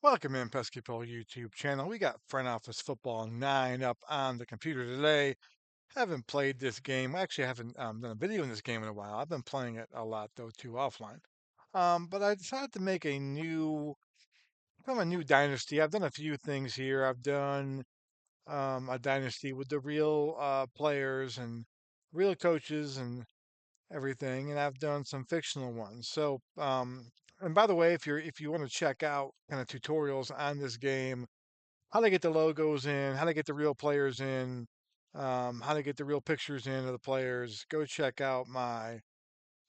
Welcome in Pesky Pole YouTube channel. We got Front Office Football 9 up on the computer today. Haven't played this game. Actually, I haven't done a video in this game in a while. I've been playing it a lot though too offline. But I decided to make a new dynasty. I've done a few things here. I've done a dynasty with the real players and real coaches and everything, and I've done some fictional ones. And by the way, if you want to check out kind of tutorials on this game, how to get the logos in, how to get the real players in, how to get the real pictures in of the players, go check out my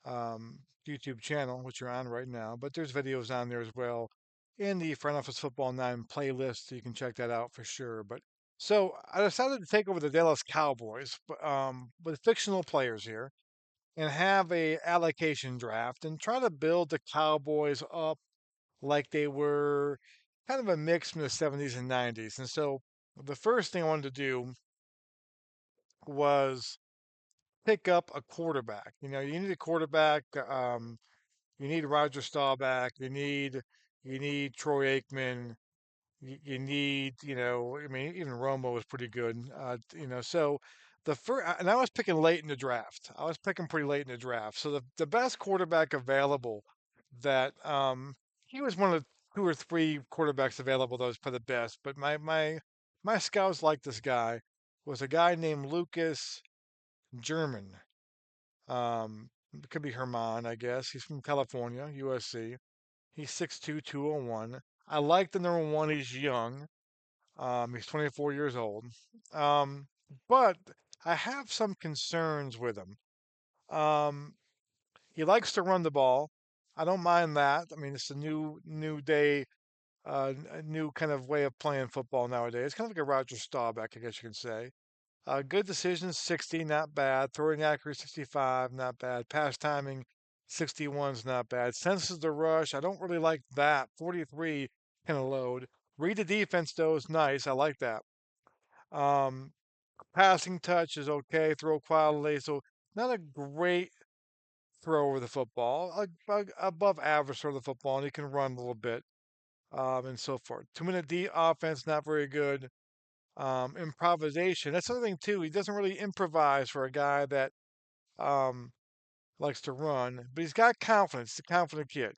YouTube channel, which you're on right now. But there's videos on there as well in the Front Office Football 9 playlist, so you can check that out for sure. But so I decided to take over the Dallas Cowboys, with fictional players here and have a allocation draft and try to build the Cowboys up like they were kind of a mix from the 70s and 90s. And so the first thing I wanted to do was pick up a quarterback. You know, you need a quarterback. You need Roger Staubach. You need Troy Aikman. You need, I mean, even Romo was pretty good. So the first, and I was picking late in the draft. I was picking pretty late in the draft. So the best quarterback available that he was one of the two or three quarterbacks available that was probably the best. But my scouts liked this guy was a guy named Lucas German. It could be Herman, I guess. He's from California, USC. He's 6'2", 201. I like the number one. He's young. He's 24 years old. Um, but I have some concerns with him. Um, he likes to run the ball. I don't mind that. I mean, it's a new day, a new kind of way of playing football nowadays. It's kind of like a Roger Staubach, I guess you can say. Good decisions, 60, not bad. Throwing accuracy, 65, not bad. Pass timing, 61's not bad. Senses the rush, I don't really like that. 43, kind of load. Read the defense, though, is nice. I like that. Um, Passing touch is okay. Throw quality, so not a great thrower of the football. Above average throw of the football, and he can run a little bit, and so forth. 2 minute D offense, not very good. Improvisation. That's another thing too. He doesn't really improvise for a guy that um, likes to run, but he's got confidence. He's a confident kid,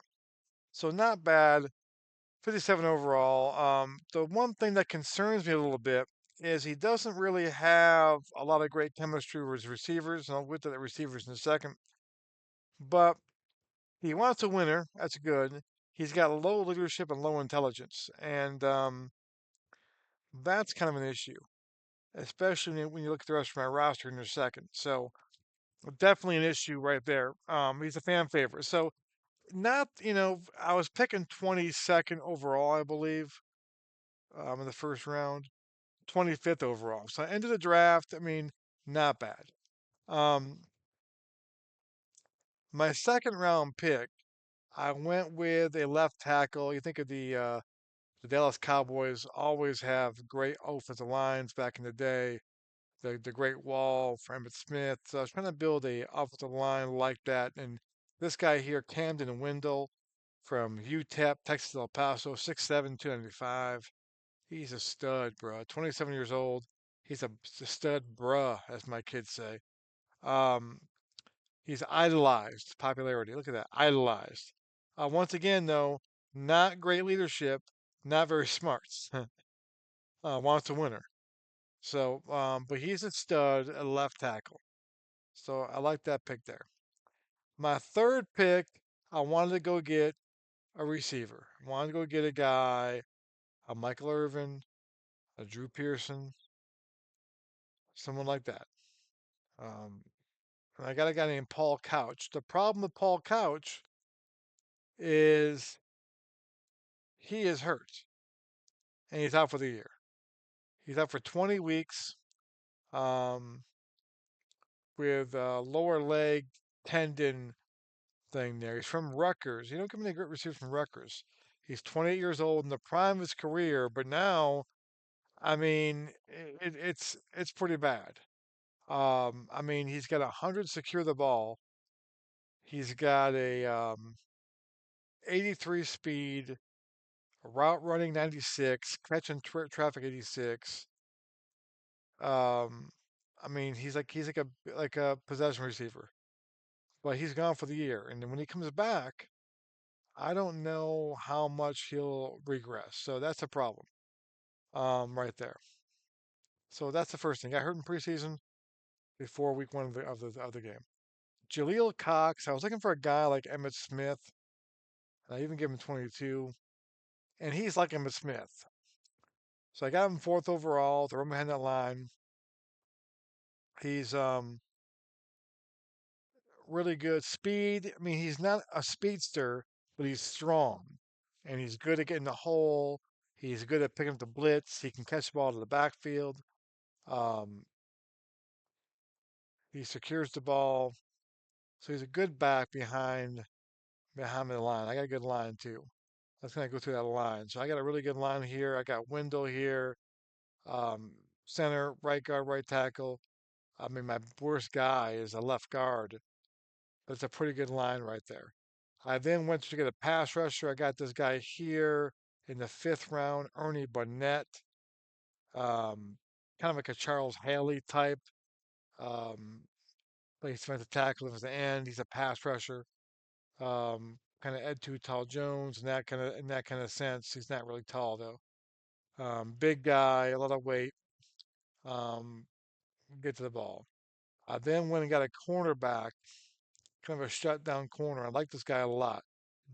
so not bad. 57 overall. The one thing that concerns me a little bit is he doesn't really have a lot of great chemistry with his receivers. And I'll get to the receivers in a second, but he wants a winner. That's good. He's got low leadership and low intelligence, and that's kind of an issue, especially when you look at the rest of my roster in a second. So definitely an issue right there. He's a fan favorite. So not, I was picking 22nd overall, I believe, in the first round, 25th overall. So I ended the draft. I mean, not bad. Um, my second round pick, I went with a left tackle. You think of the Dallas Cowboys always have great offensive lines back in the day. The Great Wall for Emmitt Smith. So I was trying to build a offensive line like that. And this guy here, Camden Windle from UTEP, Texas El Paso, 6'7", 295. He's a stud, bro. 27 years old. He's a stud, bruh, as my kids say. Um, he's idolized popularity. Look at that, idolized. Once again, though, not great leadership, not very smart. Wants a winner. So, but he's a stud at left tackle. So I like that pick there. My third pick, I wanted to go get a receiver. I wanted to go get a guy, a Michael Irvin, a Drew Pearson, someone like that. Um, and I got a guy named Paul Couch. The problem with Paul Couch is he is hurt and he's out for the year. He's out for 20 weeks um, with a lower leg tendon thing there. He's from Rutgers. You don't get many great receivers from Rutgers. He's 28 years old in the prime of his career, but now, I mean, it's pretty bad. I mean, he's got 100 secure the ball. He's got a 83 speed route running 96, catching traffic 86. Um, I mean, he's like a possession receiver, but he's gone for the year. And then when he comes back, I don't know how much he'll regress. So that's a problem, right there. So that's the first thing. I heard in preseason before week one of the game. Jaleel Cox. I was looking for a guy like Emmett Smith. I even gave him 22, and he's like Emmett Smith. So I got him fourth overall, throw him behind that line. He's really good speed. I mean, he's not a speedster, but he's strong, and he's good at getting the hole. He's good at picking up the blitz. He can catch the ball to the backfield. Um, he secures the ball, so he's a good back behind the line. I got a good line too. That's gonna go through that line. So I got a really good line here. I got Wendell here, um, center, right guard, right tackle. I mean, my worst guy is a left guard. That's a pretty good line right there. I then went to get a pass rusher. I got this guy here in the fifth round, Ernie Barnett, um, kind of like a Charles Haley type. Um, Plays defensive tackle at the end. He's a pass rusher, kind of Ed Too Tall Jones in that kind of sense. He's not really tall though. Big guy, a lot of weight. Um, get to the ball. I then went and got a cornerback, kind of a shutdown corner. I like this guy a lot.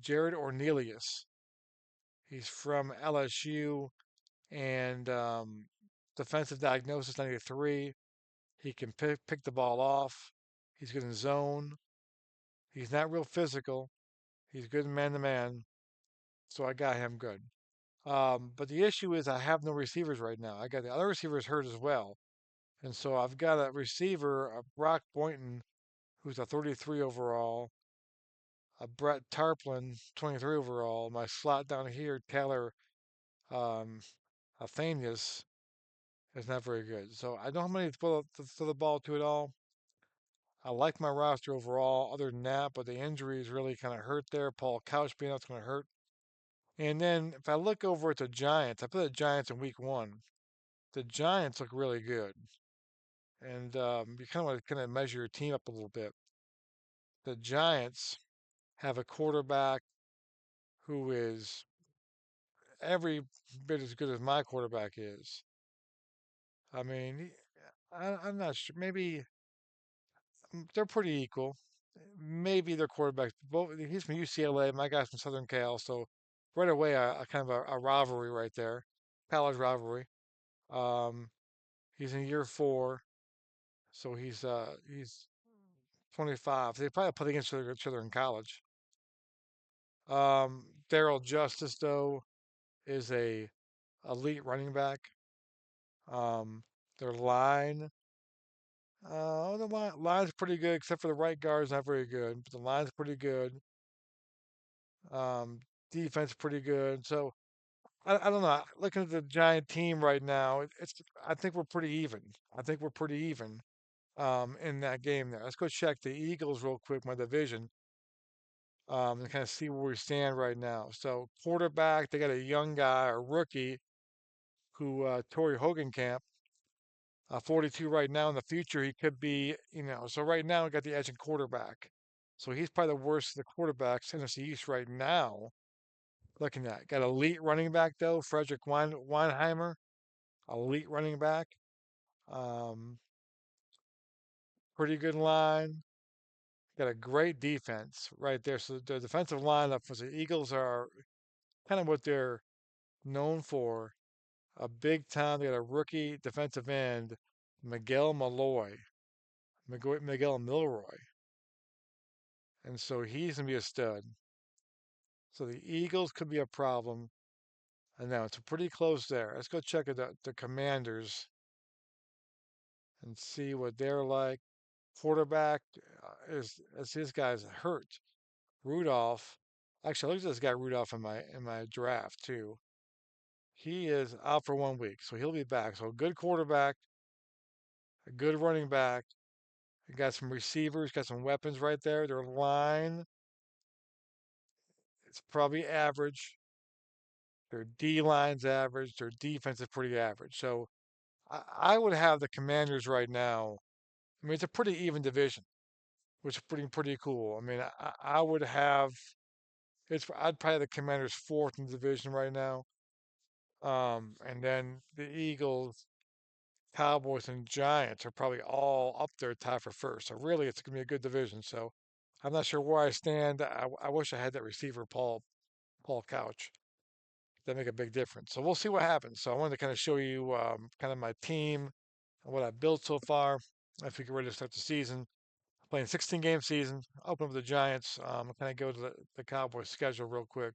Jared Ornelius. He's from LSU and defensive diagnosis 93. He can pick the ball off. He's good in zone. He's not real physical. He's good man to man. So I got him good. But the issue is I have no receivers right now. I got the other receivers hurt as well. And so I've got a receiver, Brock Boynton, who's a 33 overall, a Brett Tarplin, 23 overall. My slot down here, Taylor um, Athenius, is not very good. So I don't have many to throw the ball to at all. I like my roster overall, other than that, but the injuries really kind of hurt there. Paul Couch being out's going to hurt. And then if I look over at the Giants, I put the Giants in week one. The Giants look really good. And you kind of want to kind of measure your team up a little bit. The Giants have a quarterback who is every bit as good as my quarterback is. I mean, I'm not sure. Maybe they're pretty equal. Maybe their quarterbacks. Both he's from UCLA. My guy's from Southern Cal. So right away, a kind of a rivalry right there, college rivalry. Um, he's in year four, so he's 25. They probably play against each other in college. Daryl Justice though is a elite running back. Um, their line's pretty good, except for the right guard's not very good. But the line's pretty good. Um, Defense pretty good. So I don't know. Looking at the Giant team right now, it's I think we're pretty even. I think we're pretty even in that game there. Let's go check the Eagles real quick, my division, and kind of see where we stand right now. So quarterback, they got a young guy, a rookie, who Torrey Hogenkamp, 42 right now. In the future, he could be, So right now, we got the edge in quarterback. So he's probably the worst of the quarterbacks in NFC East right now. Looking at got elite running back though, Frederick Weinheimer, elite running back. Um, Pretty good line. Got a great defense right there. So the defensive lineup for the Eagles are kind of what they're known for. A big time. They got a rookie defensive end, Miguel Malloy, Miguel Milroy, and so he's gonna be a stud. So the Eagles could be a problem. And now it's pretty close there. Let's go check the Commanders and see what they're like. Quarterback is his guy's hurt. Rudolph. Actually, I looked at this guy Rudolph in my draft too. He is out for 1 week, so he'll be back. So good quarterback, a good running back. Got some receivers, got some weapons right there. Their line, it's probably average. Their D line's average. Their defense is pretty average. So I would have the Commanders right now. I mean, it's a pretty even division, which is pretty cool. I mean, I would have it's I'd probably have the Commanders fourth in the division right now. And then the Eagles, Cowboys, and Giants are probably all up there tied for first. So really, it's gonna be a good division. So I'm not sure where I stand. I wish I had that receiver, Paul Couch. That make a big difference. So we'll see what happens. So I wanted to kind of show you kind of my team and what I've built so far as we get ready to start the season. Playing 16-game season. Open up with the Giants. Kind of go to the Cowboys schedule real quick.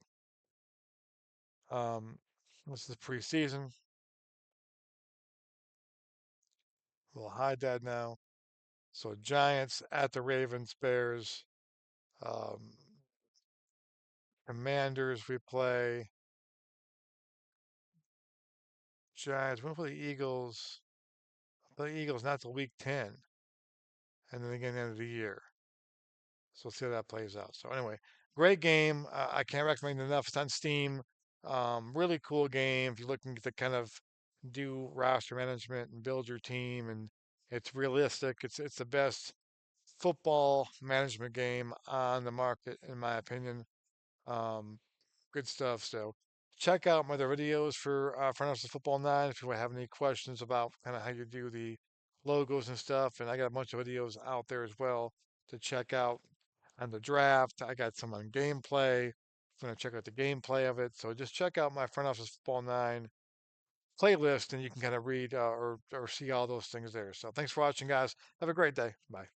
Um, this is preseason. We'll hide that now. So Giants at the Ravens, Bears, um, Commanders. We play Giants. We play the Eagles. Play the Eagles not till week 10, and then again the end of the year. So we'll see how that plays out. So anyway, great game. I can't recommend it enough. It's on Steam. Really cool game. If you're looking to kind of do roster management and build your team, and it's realistic. It's the best football management game on the market, in my opinion. Um, Good stuff. So check out my other videos for Front Office Football 9 if you have any questions about kind of how you do the logos and stuff. And I got a bunch of videos out there as well to check out on the draft. I got some on gameplay. I'm going to check out the gameplay of it. So just check out my Front Office Football 9 playlist and you can kind of read or see all those things there. So thanks for watching, guys. Have a great day. Bye.